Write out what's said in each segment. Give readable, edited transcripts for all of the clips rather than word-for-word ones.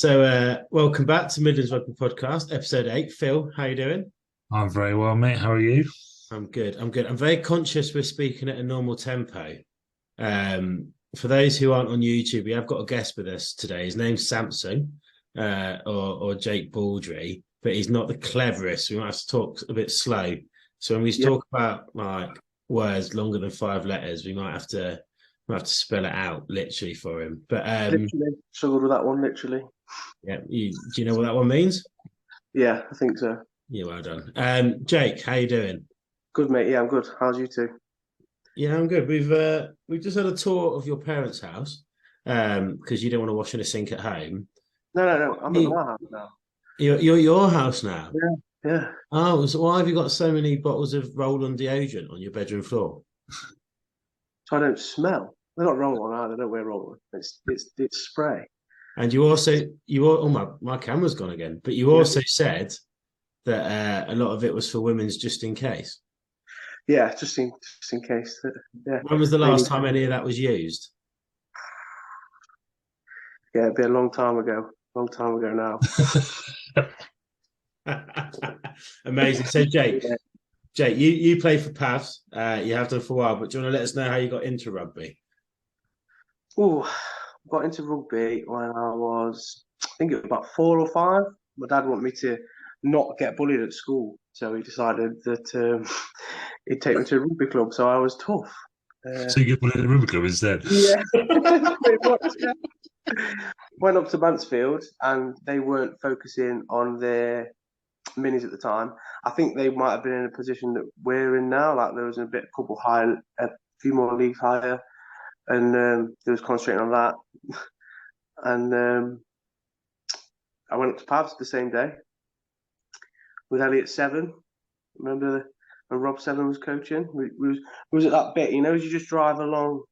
Welcome back to Midlands Rugby Podcast, episode 8. Phil, how you doing? I'm very well, mate. How are you? I'm good. I'm good. I'm very conscious we're speaking at a normal tempo. For those who aren't on YouTube, we have got a guest with us today. His name's Samson, or Jake Baldry, but he's not the cleverest. We might have to talk a bit slow. So when we Yeah, talk about like words longer than 5 letters, we might have to spell it out literally for him. But literally struggled with that one. Literally, yeah, do you know what that one means? yeah, I think so. Yeah, well done. Jake, how you doing? Good, mate. Yeah, I'm good. How's you two? Yeah, I'm good. We've just had a tour of your parents' house, because you don't want to wash in a sink at home. No. I'm at You, my house now. you're at your house now. Yeah, yeah. Oh, so why have you got so many bottles of roll-on deodorant on your bedroom floor? So I don't smell. They're not roll on either. I don't wear roll on. It's spray. And oh my camera's gone again. But you Yeah, also said that a lot of it was for women's just in case. yeah. Just in case. Yeah, When was the maybe. last time any of that was used? Yeah, it'd be a long time ago. Long time ago now. Amazing. So Yeah. Jake, you play for Pavs. You have done for a while, but do you want to let us know how you got into rugby? Oh, got into rugby when I was, I think it was about 4 or 5. My dad wanted me to not get bullied at school, so he decided that he'd take me to a rugby club. So I was tough. Uh, So you get one in the Rugby Club instead. yeah, pretty much. Yeah. Went up to Mansfield, and they weren't focusing on their minis at the time. I think they might have been in a position that we're in now. Like there was a few more leagues higher, and they was concentrating on that. And I went up to Pavs the same day with Elliot Seven. Remember when Rob Seven was coaching? We was at that bit, as you just drive along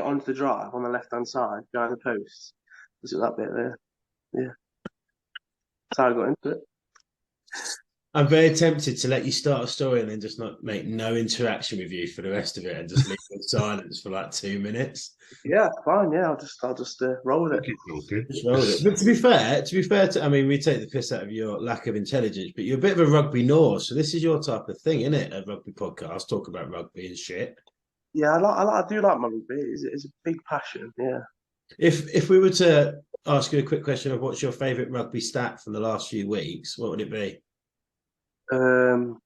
onto the drive on the left hand side behind the posts. Was it that bit there? Yeah, that's how I got into it. I'm very tempted to let you start a story and then just not make no interaction with you for the rest of it and just leave in silence for like 2 minutes. Yeah, fine. Yeah, I'll just roll with it. Okay, okay. Just roll with it. But I mean, we take the piss out of your lack of intelligence, but you're a bit of a rugby Norse, so this is your type of thing, isn't it? A rugby podcast, talk about rugby and shit. Yeah, I do like my rugby. It's a big passion. Yeah. If we were to ask you a quick question of what's your favourite rugby stat from the last few weeks, what would it be? Um.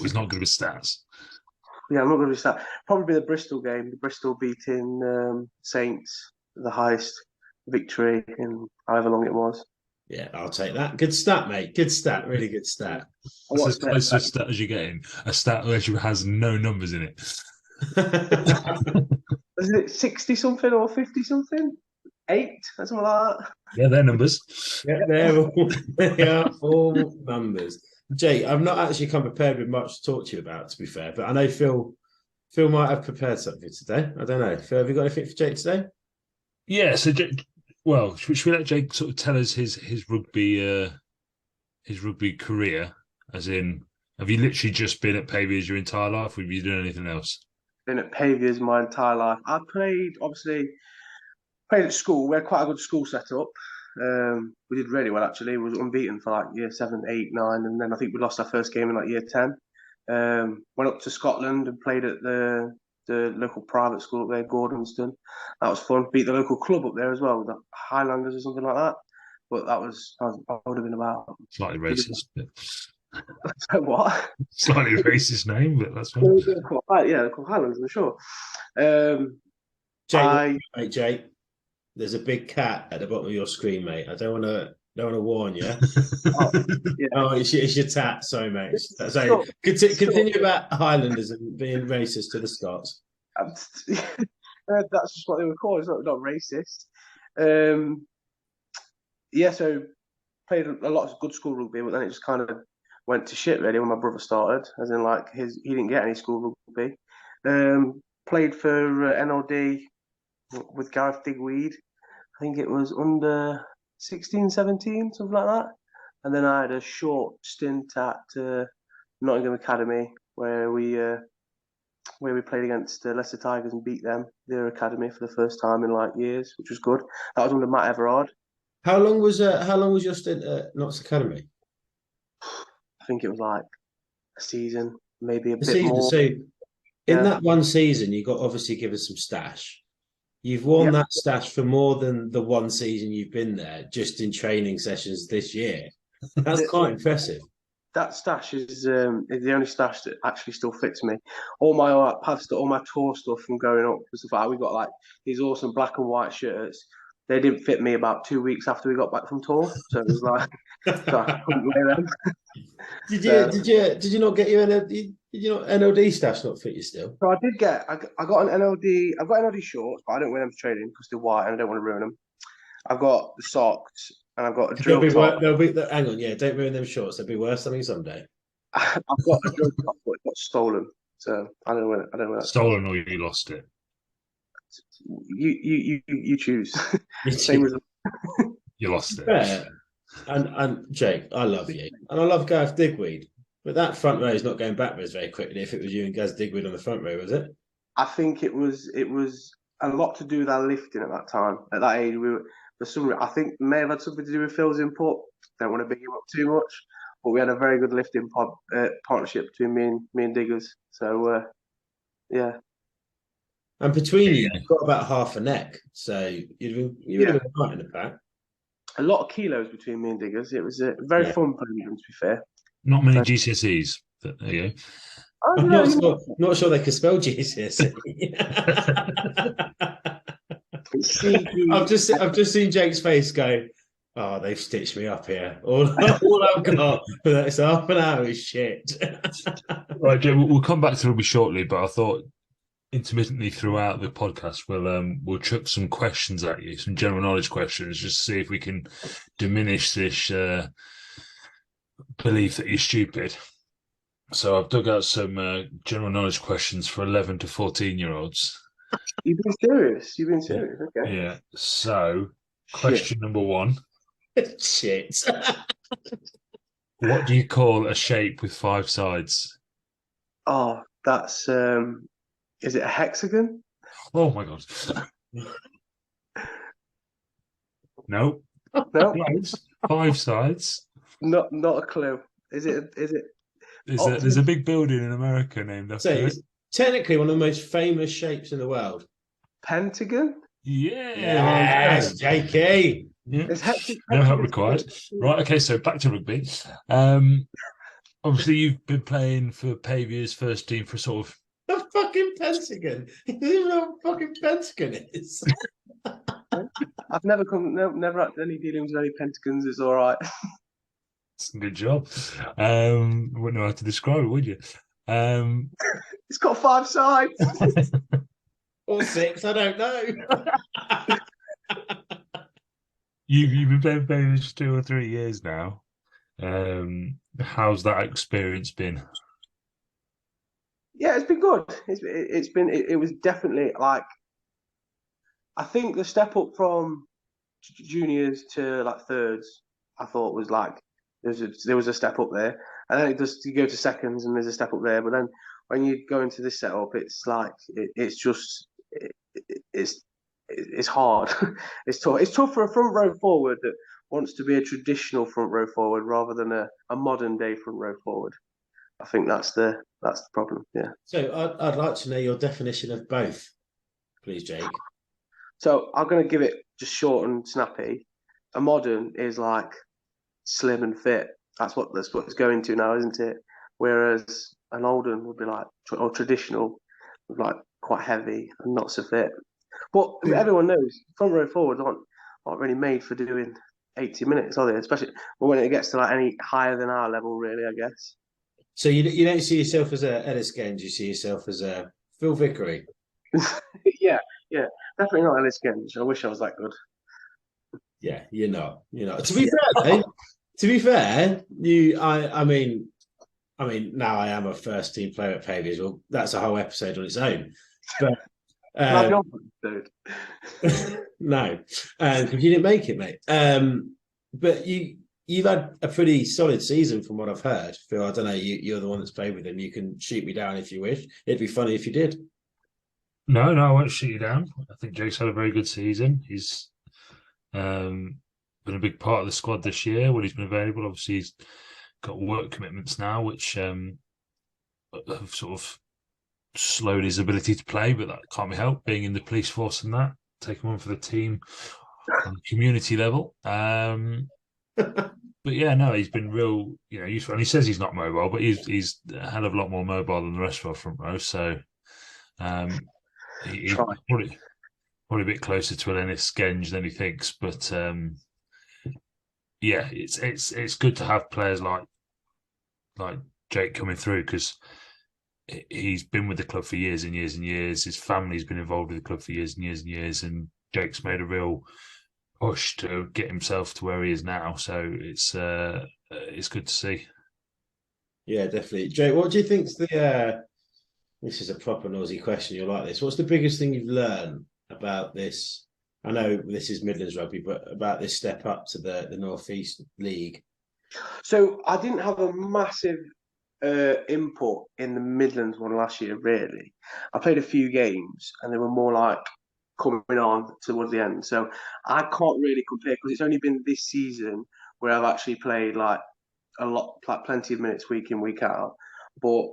He's not good with stats. Yeah, I'm not going to be sad. Probably the Bristol game. The Bristol beating Saints, the highest victory in however long it was. Yeah, I'll take that. Good stat, mate. Good stat. Really good stat. I That's as watched it. close to a stat as you're getting. A stat that actually has no numbers in it. Was it 60 something or 50 something? 8, something like that. Yeah, they're numbers. Yeah, they are all numbers. Jake, I've not actually come prepared with much to talk to you about, to be fair, but I know Phil might have prepared something today. I don't know. Phil, have you got anything for Jake today? Yeah. So, well, should we let Jake sort of tell us his rugby career? As in, have you literally just been at Paviors your entire life, or have you done anything else? Been at Paviors my entire life. Played at school. We had quite a good school setup. We did really well actually. We was unbeaten for like year 7, 8, 9, and then I think we lost our first game in like year 10. Went up to Scotland and played at the local private school up there, Gordonston. That was fun. Beat the local club up there as well, the Highlanders or something like that. But I would have been about. Slightly racist, but What? slightly racist name, but that's fine. Yeah, they're called Highlanders, I'm sure. Um, Jake, I mate, Jake, there's a big cat at the bottom of your screen, mate. I don't want to warn you. oh, yeah. Oh, it's your tat. Sorry, mate. So Sure, continue sure. about Highlanders and being racist to the Scots. That's just what they were called. It's not racist. Um, yeah, so played a lot of good school rugby, but then it just kind of went to shit really when my brother started. As in, like he didn't get any school rugby. Played for NLD with Gareth Digweed. I think it was under 16, 17, something like that. And then I had a short stint at Nottingham Academy where we played against Leicester Tigers and beat them, their academy, for the first time in like years, which was good. That was under Matt Everard. How long was your stint at Notts Academy? I think it was like a season, maybe a A bit season. more. So in Yeah. that one season, you got obviously given some stash. You've worn Yep. that stash for more than the one season you've been there, just in training sessions this year. That's The, quite impressive. that stash is the only stash that actually still fits me. All my all my tour stuff from growing up was the fact we got like these awesome black and white shirts. They didn't fit me about 2 weeks after we got back from tour, so it was like so I couldn't wear them. So, Did you not get your NLD? Did you not NLD stash not fit you still? so I did get I got an NLD. I've got NLD shorts, but I don't wear them for training because they're white and I don't want to ruin them. I've got the socks and I've got a They'll drill be top. hang on, yeah, don't ruin them shorts. They'll be worth something someday. I've got a drill top, but it got stolen. So I don't know where that. Stolen or you lost it? You choose. Same as You lost it. Yeah. And Jake, I love you. And I love Gareth Digweed. But that front row is not going backwards very quickly if it was you and Gaz Digweed on the front row, was it? I think it was a lot to do with our lifting at that time. At that age, we were for some. I think it may have had something to do with Phil's input. Don't want to big him up too much, but we had a very good lifting partnership between me and Diggers. So yeah, And between you, you've got about half a neck. So you would have been right in the pack. a lot of kilos between me and Diggers. It was a very fun program, to be fair. Not many GCSEs. But there you go. I'm not sure they could spell GCSE. I've just seen Jake's face go, oh, they've stitched me up here. All I've got for that is half an hour is shit. Right, Jake, we'll come back to rugby shortly, but I thought intermittently throughout the podcast we'll chuck some questions at you, some general knowledge questions, just to see if we can diminish this belief that you're stupid. So I've dug out some general knowledge questions for 11 to 14-year-olds. You've been serious. You've been serious. Okay. Yeah. So, question number one. Shit. What do you call a shape with 5 sides? Oh, that's is it a hexagon? Oh my god. No. No, Close. 5 sides. not a clue. Is it? There's a big building in America named after it. It's technically one of the most famous shapes in the world. Pentagon? Yeah. Yes, Jakey. Yeah. Is hexagon? No help required. Right, okay, so back to rugby. Obviously you've been playing for Paviors first team for sort of A fucking pentagon. You don't know what a fucking pentagon is. I've never had any dealings with any pentagons. It's all right. It's a good job. Wouldn't know how to describe it, would you? It's got 5 sides. Or 6, I don't know. You've been playing Paviors for 2 or 3 years now. How's that experience been? Yeah, it's been good. It was definitely like I think the step up from juniors to like thirds, I thought was like there was a step up there, and then you go to seconds and there's a step up there, but then when you go into this setup, it's like it's hard. It's tough. It's tough for a front row forward that wants to be a traditional front row forward rather than a modern day front row forward. I think that's the problem. Yeah. So I'd like to know your definition of both, please, Jake. So I'm going to give it just short and snappy. A modern is like slim and fit. That's what it's going to now, isn't it? Whereas an olden would be like or traditional, like quite heavy and not so fit. But everyone knows front row forwards aren't really made for doing 80 minutes, are they? Especially when it gets to like any higher than our level, really, I guess. So you don't see yourself as a Ellis Gaines, you see yourself as a Phil Vickery. yeah, definitely not Ellis Genge. I wish I was that good. Yeah, you're not. You're not. To be fair, though, I mean, now I am a first team player at Paviors. Well, that's a whole episode on its own. But no, because you didn't make it, mate. But you've had a pretty solid season from what I've heard. Phil, I don't know. You're the one that's played with him. You can shoot me down if you wish. It'd be funny if you did. No, I won't shoot you down. I think Jake's had a very good season. He's been a big part of the squad this year when he's been available. Obviously, he's got work commitments now, which have sort of slowed his ability to play, but that can't be helped. Being in the police force and that, taking one for the team on the community level. But yeah, no, he's been real, useful. And he says he's not mobile, but he's a hell of a lot more mobile than the rest of our front row. So he's probably a bit closer to Ellis Genge than he thinks. But yeah, it's good to have players like Jake coming through, because he's been with the club for years and years and years. His family's been involved with the club for years and years and years, and Jake's made a real push to get himself to where he is now. So it's good to see. Yeah, definitely. Jake, what do you think's the this is a proper nosy question, you'll like this. What's the biggest thing you've learned about this? I know this is Midlands rugby, but about this step up to the North East League. So I didn't have a massive input in the Midlands one last year, really. I played a few games and they were more like coming on towards the end. So I can't really compare because it's only been this season where I've actually played like plenty of minutes week in, week out. But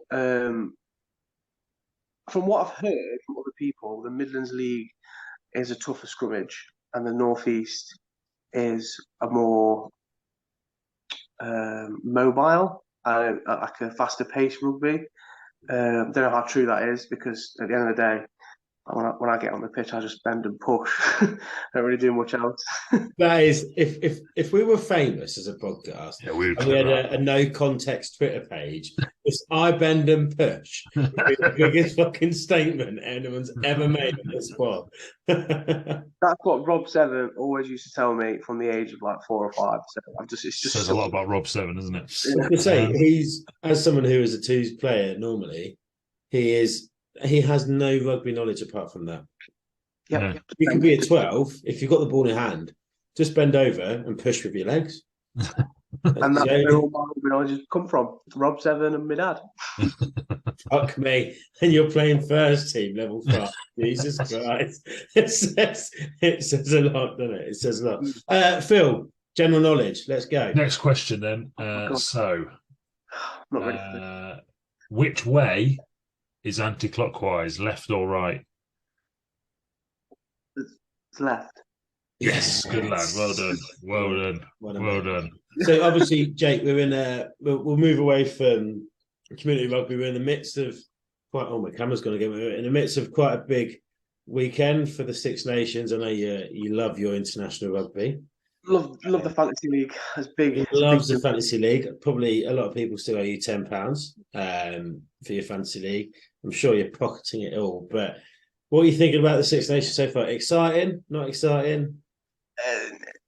from what I've heard from other people, the Midlands League is a tougher scrummage and the North East is a more mobile, like a faster pace rugby. Don't know how true that is because at the end of the day, when I get on the pitch, I just bend and push. Don't really do much else. That is, if we were famous as a podcast, Yeah, we had a no context Twitter page, it's I bend and push. It'd be the biggest fucking statement anyone's ever made in this squad. That's what Rob Seven always used to tell me from the age of like 4 or 5. So it's just says a lot about Rob Seven, doesn't it? I was going to say, he's, as someone who is a twos player normally, he has no rugby knowledge apart from that. Yeah. You can be a 12 if you've got the ball in hand. Just bend over and push with your legs. And that's where all my rugby knowledge has come from. Rob Seven and my dad. Fuck me. And you're playing first team level 5. Jesus Christ. It says a lot, doesn't it? It says a lot. Phil, general knowledge. Let's go. Next question then. I'm not ready for this. Which way is anti-clockwise, left or right? It's left. Yes, good lad. Well done. Well done. So obviously, Jake, we'll move away from community rugby. We're in the midst of my camera's going to we're in the midst of quite a big weekend for the Six Nations. I know you love your international rugby. Love the fantasy league. It's big. He loves the fantasy league. Probably a lot of people still owe you £10 for your fantasy league. I'm sure you're pocketing it all. But what are you thinking about the Six Nations so far? Exciting? Not exciting?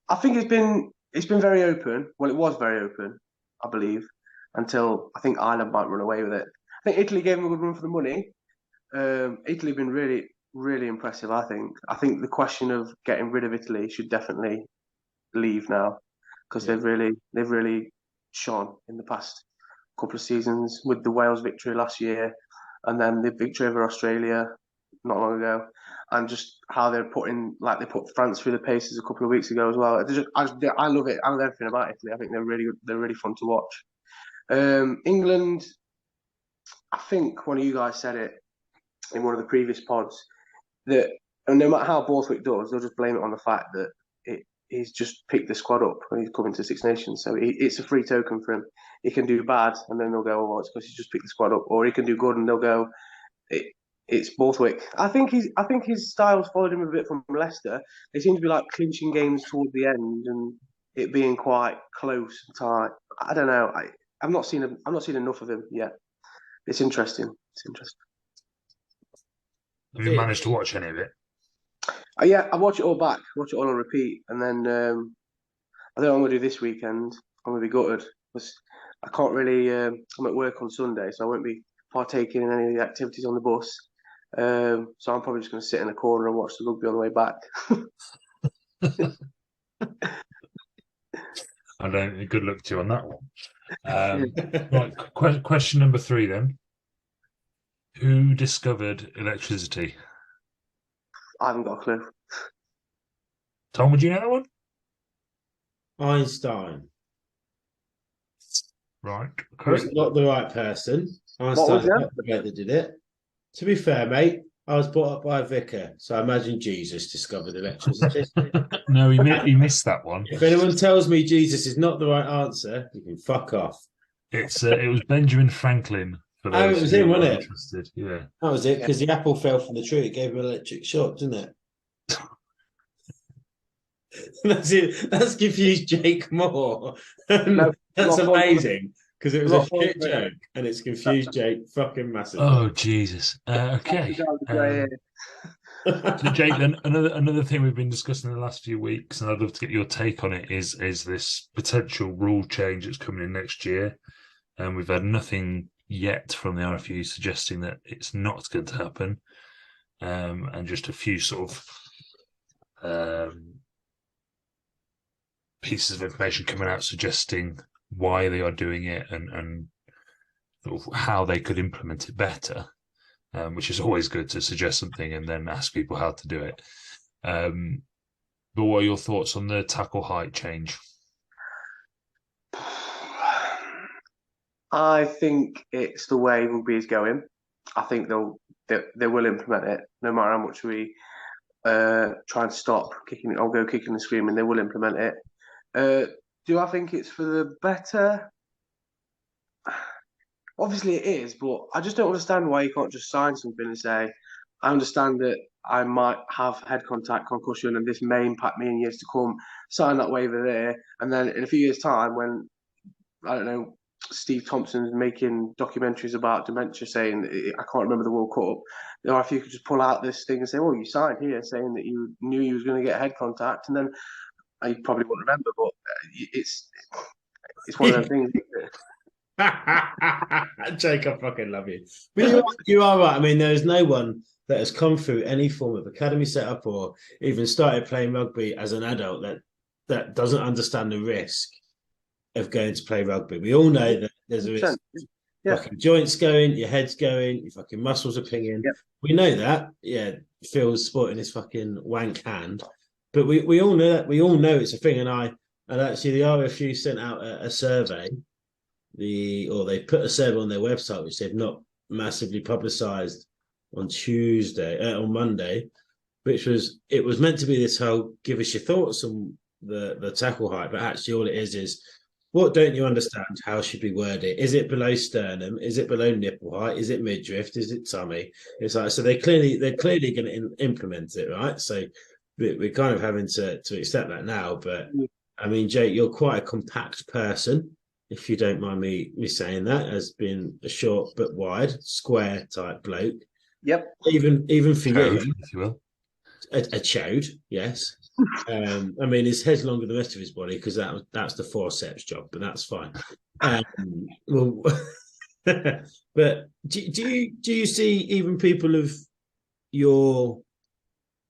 I think it's been very open. Well, it was very open, I believe, until I think Ireland might run away with it. I think Italy gave them a good run for the money. Italy have been really, really impressive. I think the question of getting rid of Italy should definitely leave now because they've really shone in the past couple of seasons with the Wales victory last year and then the victory over Australia not long ago, and just how they put France through the paces a couple of weeks ago as well. I love it. I love everything about Italy. I think they're really fun to watch. England, I think one of you guys said it in one of the previous pods that no matter how Borthwick does, they'll just blame it on the fact that he's just picked the squad up when he's coming to Six Nations. So it's a free token for him. He can do bad, and then they'll go, "Oh, well, it's because he's just picked the squad up," or he can do good, and they'll go, "It's Borthwick." I think his style's followed him a bit from Leicester. They seem to be like clinching games towards the end, and it being quite close and tight. I don't know. I've not seen enough of him yet. It's interesting. Have you managed to watch any of it? Yeah, I watch it all back, watch it all on repeat, and then I don't know what I'm going to do this weekend. I'm going to be gutted because I can't really. I'm at work on Sunday, so I won't be partaking in any of the activities on the bus. So I'm probably just going to sit in a corner and watch the rugby on the way back. I don't. Good luck to you on that one. Right, question number 3 then. Who discovered electricity? I haven't got a clue. Tom, would you know that one? Einstein. Right. He was Okay. not the right person. What was Einstein's that? not the bloke that did it. To be fair, mate, I was brought up by a vicar, so I imagine Jesus discovered electricity. No, he missed that one. If anyone tells me Jesus is not the right answer, you can fuck off. It was Benjamin Franklin for Oh, it those was who him, are wasn't it? interested. Yeah. That was it, Yeah. because the apple fell from the tree. It gave him an electric shock, didn't it? That's it. That's confused Jake more. No, That's not point. amazing because it was a Not point. shit joke and it's confused Jake fucking massively. Oh Jesus. Okay. So Jake, then another thing we've been discussing in the last few weeks, and I'd love to get your take on it, is this potential rule change that's coming in next year. And we've had nothing yet from the RFU suggesting that it's not going to happen. And just a few sort of pieces of information coming out suggesting why they are doing it and sort of how they could implement it better, which is always good to suggest something and then ask people how to do it. But what are your thoughts on the tackle height change? I think it's the way rugby is going. I think they will implement it, no matter how much we try and stop kicking or go kicking and screaming. They will implement it. Do I think it's for the better? Obviously, it is, but I just don't understand why you can't just sign something and say, "I understand that I might have head contact concussion, and this may impact me in years to come." Sign that waiver there, and then in a few years' time, when I don't know, Steve Thompson's making documentaries about dementia, saying I can't remember the World Cup. Or if you could just pull out this thing and say, "Oh, you signed here saying that you knew you was going to get head contact," and then I probably wouldn't remember, but it's one of those things. Jake, I fucking love you. But you are right. I mean, there is no one that has come through any form of academy setup or even started playing rugby as an adult that doesn't understand the risk of going to play rugby. We all know that there's a risk. Yeah. Fucking joints going, your head's going, your fucking muscles are pinging. Yep. We know that. Yeah, Phil's sporting his fucking wank hand. But we all know that. We all know it's a thing. And actually the RFU sent out a survey. They put a survey on their website, which they've not massively publicised on Monday, which was meant to be this whole give us your thoughts on the tackle height, but actually all it is what don't you understand? How should we word it? Is it below sternum? Is it below nipple height? Is it midriff? Is it tummy? It's like so they're clearly going to implement it, right? So we're kind of having to accept that now. But I mean, Jake, you're quite a compact person, if you don't mind me saying that, as being a short but wide, square type bloke. Yep. Even for Chode, you, if you will. a chode, yes. I mean, his head's longer than the rest of his body because that's the forceps job, but that's fine. Well, but do you see even people of your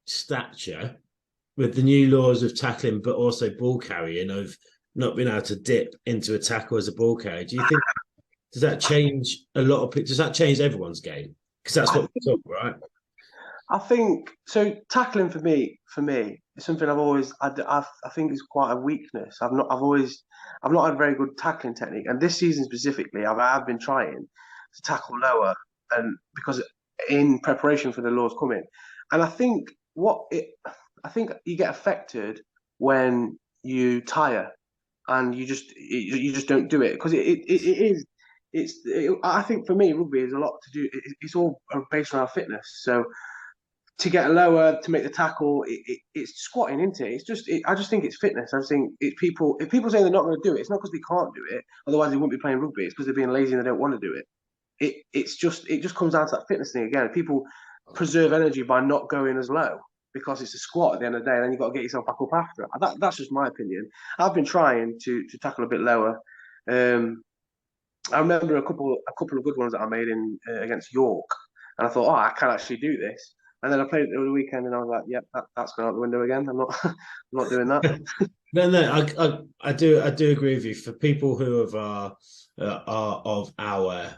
stature with the new laws of tackling, but also ball carrying, of not being able to dip into a tackle as a ball carrier? Do you think does that change a lot of? Does that change everyone's game? Because that's what we're talking, right? I think so. Tackling for me is something I've always. I think is quite a weakness. I've not had a very good tackling technique, and this season specifically, I've been trying to tackle lower, and because in preparation for the laws coming, and I think you get affected when you tire, and you just don't do it because it is. I think for me, rugby is a lot to do. It's all based around fitness. So to get lower to make the tackle, it's squatting, isn't it? It's just, I just think it's fitness. I just think it's people. If people say they're not going to do it, it's not because they can't do it. Otherwise, they wouldn't be playing rugby. It's because they're being lazy and they don't want to do it. It just comes down to that fitness thing again. People preserve energy by not going as low because it's a squat at the end of the day, and then you've got to get yourself back up after. That's just my opinion. I've been trying to tackle a bit lower. I remember a couple of good ones that I made in against York, and I thought, I can actually do this. And then I played it over the weekend, and I was like, "Yep, that's gone out the window again. I'm not doing that." No, I do agree with you. For people who are of our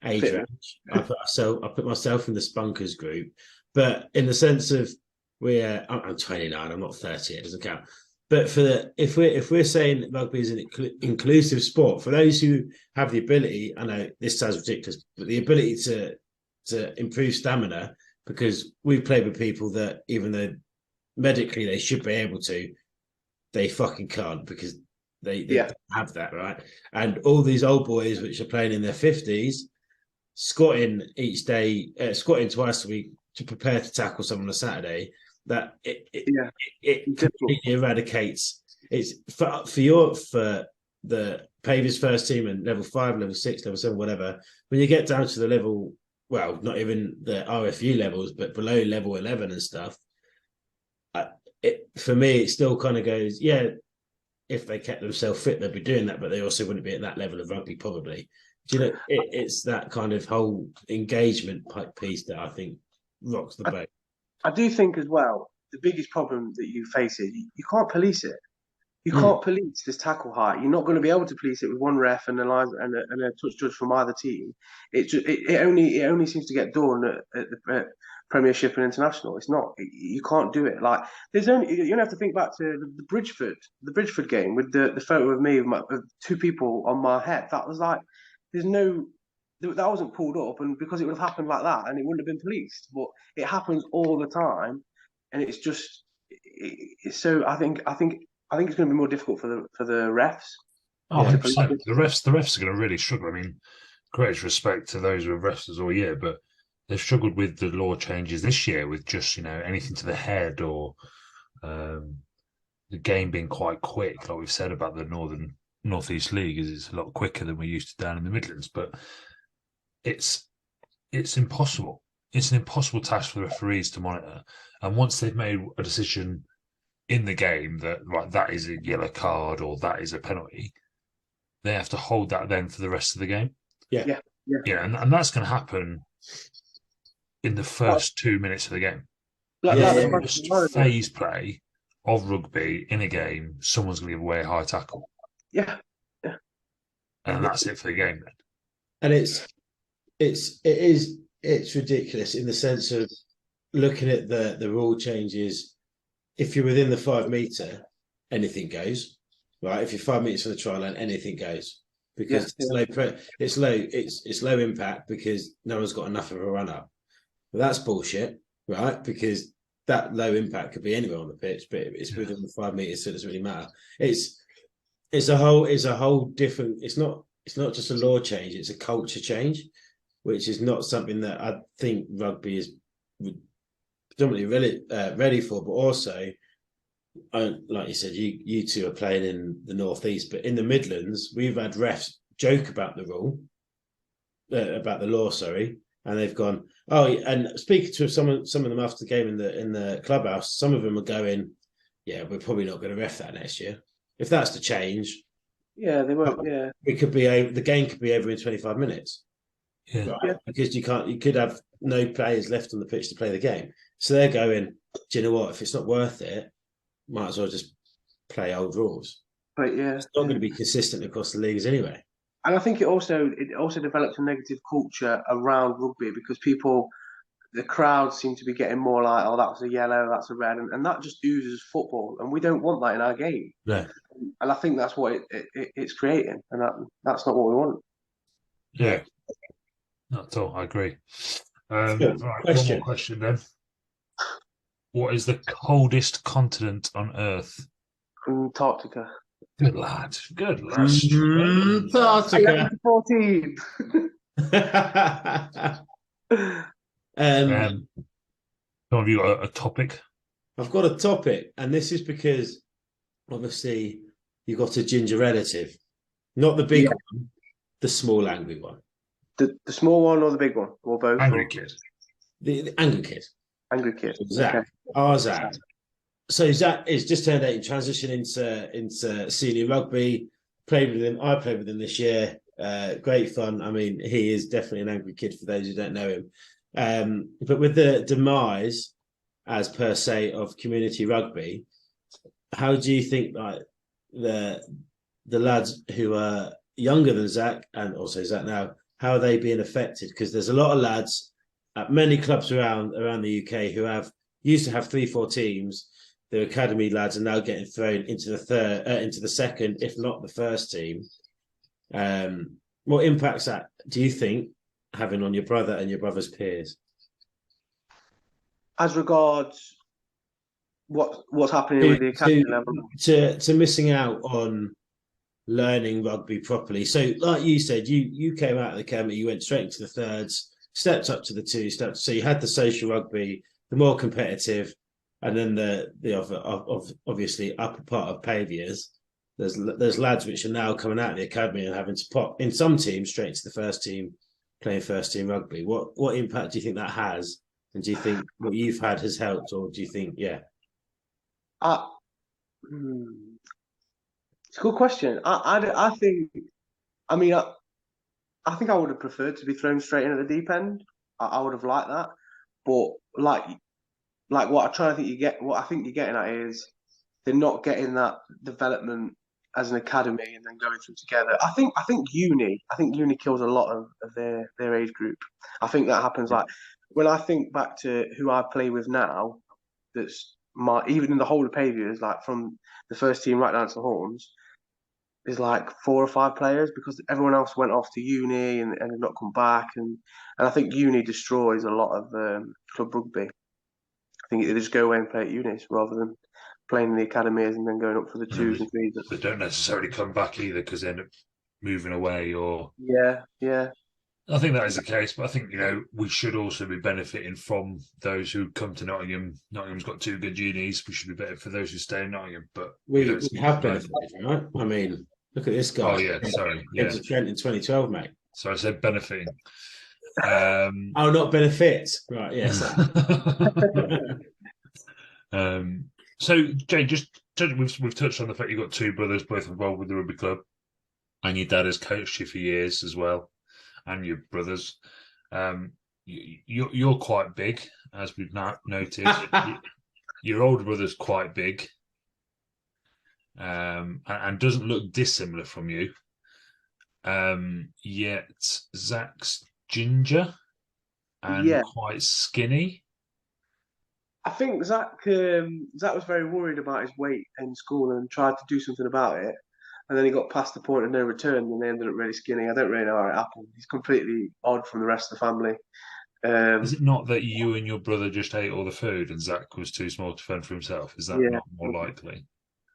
age range, I put myself in the spunkers group, but in the sense of I'm 29, I'm not 30, it doesn't count. But if we're saying rugby is an inclusive sport, for those who have the ability, I know this sounds ridiculous, but the ability to improve stamina, because we've played with people that even though medically they should be able to, they fucking can't because they don't have that, right? And all these old boys which are playing in their 50s, squatting each day, squatting twice a week to prepare to tackle someone on a Saturday, that it completely eradicates. It's for the Paviors first team and level 5, level 6, level 7, whatever. When you get down to the level, well, not even the RFU levels, but below level 11 and stuff, for me, it still kind of goes, yeah, if they kept themselves fit, they'd be doing that, but they also wouldn't be at that level of rugby, probably. Do you know, it's that kind of whole engagement piece that I think rocks the boat. I do think as well, the biggest problem that you face is you can't police it. You can't police this tackle height. You're not going to be able to police it with one ref and a touch judge from either team. It only seems to get done at the Premiership and International. It's not. You can't do it. Like you don't have to think back to the Bridgeford game with the photo of me of two people on my head. That was like that wasn't pulled up, and because it would have happened like that, and it wouldn't have been policed. But it happens all the time, and it's just. So I think it's going to be more difficult for the refs. Oh, 100%. The refs are going to really struggle. I mean, great respect to those who have refs all year, but they've struggled with the law changes this year with just, anything to the head or the game being quite quick, like we've said about the Northeast League, is it's a lot quicker than we're used to down in the Midlands. But it's impossible. It's an impossible task for the referees to monitor. And once they've made a decision in the game that that is a yellow card or that is a penalty, they have to hold that then for the rest of the game. Yeah. And that's going to happen in the first 2 minutes of the game. First phase play of rugby in a game, someone's going to give away a high tackle. Yeah. And that's it for the game then. And it's ridiculous in the sense of looking at the rule changes. If you're within the 5 metre, anything goes, right? If you're 5 meters from the try line, anything goes because it's low impact because no one's got enough of a run up. But that's bullshit, right? Because that low impact could be anywhere on the pitch, but it's within the 5 meters, so it doesn't really matter. It's a whole different. It's not just a law change; it's a culture change, which is not something that I think rugby is predominantly really ready for. But also, like you said, you two are playing in the Northeast, but in the Midlands, we've had refs joke about the rule, about the law, sorry, and they've gone, oh, and speaking to some of them after the game in the clubhouse, some of them are going, yeah, we're probably not going to ref that next year. If that's the change, yeah, they won't. Yeah, it could be the game could be over in 25 minutes. Yeah. Right? Because you could have no players left on the pitch to play the game. So they're going, do you know what? If it's not worth it, might as well just play old rules. But yeah, it's not going to be consistent across the leagues anyway. And I think it also develops a negative culture around rugby because the crowd seem to be getting more like, oh, that's a yellow, that's a red, and that just oozes football, and we don't want that in our game. Yeah. And I think that's what it's creating, and that's not what we want. Yeah, not at all. I agree. Right, one more question then. What is the coldest continent on Earth? Antarctica. Good lad. Antarctica. 14. Have you got a topic? I've got a topic, and this is because obviously you've got a ginger relative, not the big one, the small angry one. The small one or the big one, or both? Angry kid. The angry kid. Angry kid. Zach. Okay. Our Zach. So Zach is just turned 18, transition into senior rugby. Played with him. I played with him this year. Great fun. I mean, he is definitely an angry kid for those who don't know him. But with the demise, as per se, of community rugby, how do you think like the lads who are younger than Zach and also Zach now, how are they being affected? Because there's a lot of lads at many clubs around the UK who used to have 3-4 teams the academy lads are now getting thrown into the second, if not the first team. What impacts that do you think having on your brother and your brother's peers? As regards what's happening with the academy level, to missing out on learning rugby properly. So, like you said, you came out of the academy, you went straight into the thirds, stepped up to the two steps. So you had the social rugby, the more competitive, and then the obviously upper part of Paviors. There's lads which are now coming out of the academy and having to pop in some teams straight to the first team, playing first team rugby. What impact do you think that has? And do you think what you've had has helped, or do you think, yeah? It's a good question. I think, I mean, I think I would have preferred to be thrown straight in at the deep end. I would have liked that, but what I think you're getting at is they're not getting that development as an academy and then going through together. I think uni kills a lot of their age group. I think that happens. Like when I think back to who I play with now, that's even in the whole of Paviors, like from the first team right down to the Horns, there's like 4 or 5 players because everyone else went off to uni and have not come back. And I think uni destroys a lot of club rugby. I think they just go away and play at unis rather than playing in the academies and then going up for the 2s and 3s. They don't necessarily come back either because they end up moving away or... Yeah. I think that is the case, but I think, we should also be benefiting from those who come to Nottingham. Nottingham's got 2 good unis. We should be better for those who stay in Nottingham, but... We have benefited, right? I mean, look at this guy. Oh, yeah, sorry. Came to Trent in 2012, mate. So I said benefiting. Not benefit. Right, yes. So, Jay, we've touched on the fact you've got 2 brothers, both involved with the rugby club, and your dad has coached you for years as well, and your brothers. You're quite big, as we've now noticed. Your older brother's quite big, and doesn't look dissimilar from you. Yet Zach's ginger and quite skinny. I think Zach was very worried about his weight in school and tried to do something about it. And then he got past the point of no return and they ended up really skinny. I don't really know how it happened. He's completely odd from the rest of the family. Is it not that you and your brother just ate all the food and Zach was too small to fend for himself? Is that not more likely?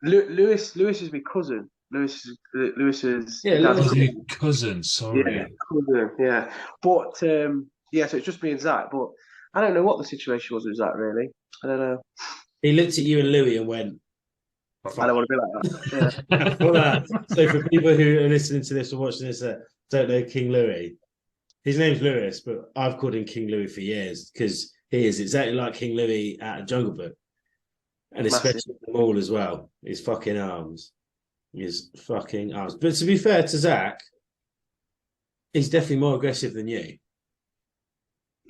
Lewis is my cousin. Lewis's cousin. Sorry, cousin. Yeah, but so it's just me and Zach. But I don't know what the situation was with Zach. Really, I don't know. He looked at you and Louis and went, "I don't want to be like that." Yeah. For that. So for people who are listening to this or watching this that don't know King Louis, his name's Lewis, but I've called him King Louis for years because he is exactly like King Louis at a Jungle Book. And especially the mall as well. His fucking arms. But to be fair to Zach, he's definitely more aggressive than you.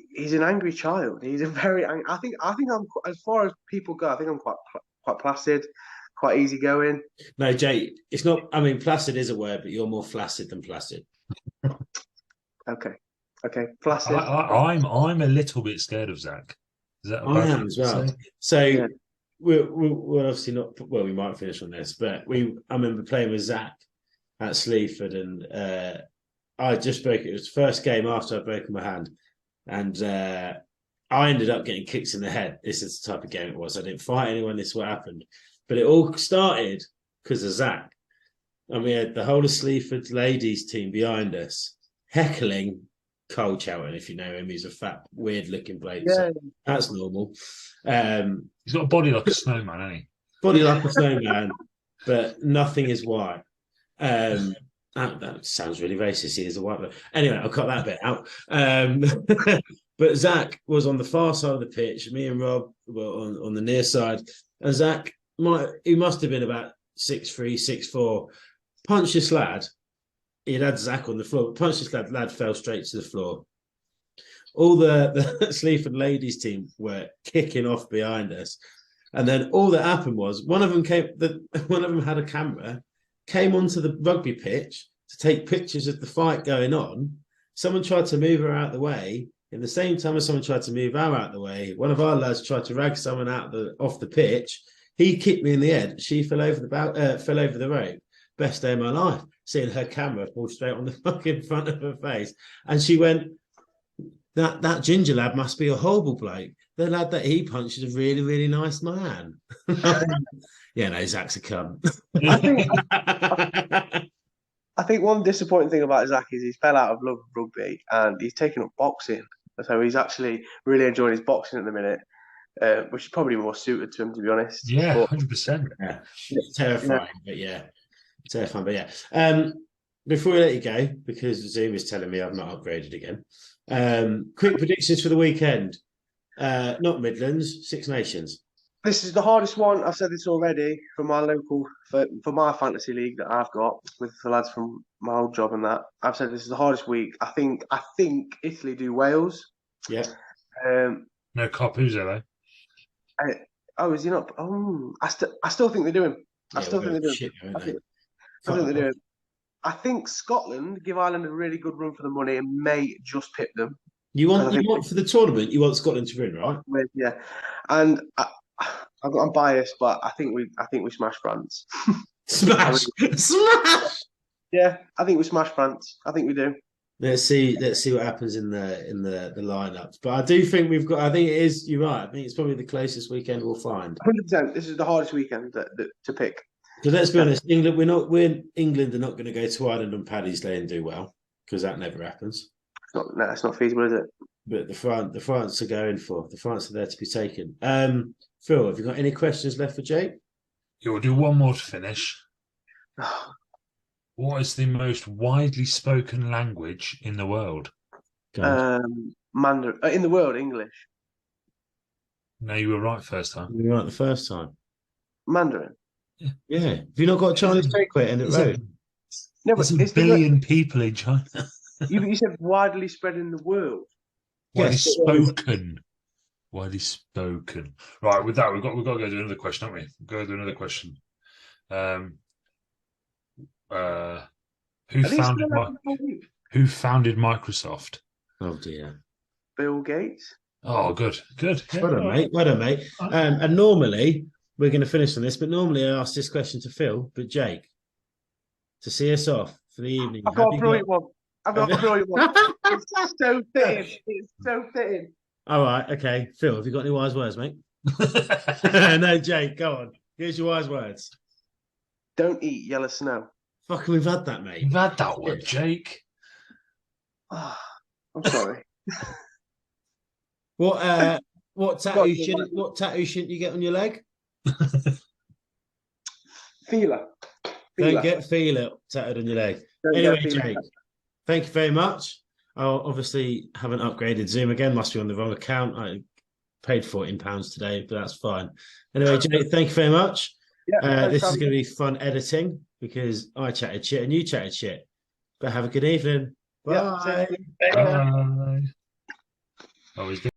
He's an angry child. He's a very angry. I think I'm, as far as people go, I think I'm quite placid, quite easygoing. No, Jay, it's not. I mean, placid is a word, but you're more flaccid than placid. Okay, placid. I'm a little bit scared of Zach. Is that I am as well. So. Yeah. We're obviously not. Well, we might finish on this, but I remember playing with Zach at Sleaford, and I just broke it. It was the first game after I'd broken my hand, and I ended up getting kicks in the head. This is the type of game it was. I didn't fight anyone. This is what happened, but it all started because of Zach, and we had the whole of Sleaford ladies team behind us heckling Cole Chowton, if you know him. He's a fat, weird-looking bloke. Yeah. So that's normal. He's got a body like a snowman, hasn't he? Body like a snowman, but nothing is white. That sounds really racist. He is a white man. Anyway, I'll cut that bit out. But Zach was on the far side of the pitch. Me and Rob were on the near side. And Zach, he must have been about 6'3", 6'4". Punched this lad. He'd had Zach on the floor. Punched this lad. Lad fell straight to the floor. All the Sleaford ladies team were kicking off behind us. And then all that happened was one of them had a camera, came onto the rugby pitch to take pictures of the fight going on. Someone tried to move her out of the way. In the same time as someone tried to move her out of the way, one of our lads tried to rag someone off the pitch. He kicked me in the head. She fell over the rope. Best day of my life. Seeing her camera fall straight on the fucking front of her face. And she went, that ginger lad must be a horrible bloke. The lad that he punched is a really, really nice man. Yeah, no, Zach's a cunt. I think one disappointing thing about Zach is he's fell out of love with rugby and he's taken up boxing. So he's actually really enjoying his boxing at the minute, which is probably more suited to him, to be honest. Yeah, But 100%. Yeah. Terrifying, but yeah. Terrifying, but yeah. Before we let you go, because Zoom is telling me I've not upgraded again. Quick predictions for the weekend. Not Midlands, Six Nations. this is the hardest one. I've said this already for my local, for my fantasy league that I've got with the lads from my old job and that. I've said this is the hardest week. I think Italy do Wales. Yeah. No cop, who's there though? Is he not? Oh, I still think they do him. I still think they do him. Shit, I think they do him. I think Scotland give Ireland a really good run for the money and may just pip them. You want for the tournament, you want Scotland to win, right? Yeah, and I'm biased, but I think we smash France. Smash! Yeah, I think we smash France. I think we do. Let's see what happens in the lineups. But I do think we've got. I think it is. You're right. I think it's probably the closest weekend we'll find. 100%. This is the hardest weekend to pick. Because let's be honest, England. England are not going to go to Ireland on Paddy's Day and do well because that never happens. It's not feasible, is it? But the France are going for. The France are there to be taken. Phil, have you got any questions left for Jake? Yeah, we'll do one more to finish. What is the most widely spoken language in the world? Mandarin. In the world, English. No, you were right first time. You were right the first time. Mandarin. Yeah. Have you not got a Chinese takeaway in the road? No, There's but a billion people in China. You said widely spread in the world. Widely spoken. Widely spoken. Right, with that, we've got to go do another question, haven't we? Go do another question. Who founded Microsoft? Oh dear. Bill Gates. Oh, good. Yeah. Well done, mate. And normally we're going to finish on this, but normally I ask this question to Phil, but Jake, to see us off for the evening. I've got a brilliant one. It's so fitting. It's so fitting. All right, okay. Phil, have you got any wise words, mate? No, Jake, go on. Here's your wise words. Don't eat yellow snow. Fucking, we've had that, mate. You've had that one, Jake. I'm sorry. What tattoo shouldn't you get on your leg? Feeler. Don't get feeler tattooed on your leg. Anyway, Jake, thank you very much. I obviously haven't upgraded Zoom again. Must be on the wrong account. I paid £14 today, but that's fine. Anyway, Jake, thank you very much. Yeah, this is going to be fun editing because I chatted shit and you chatted shit. But have a good evening. Bye. Yeah, Bye. Always good.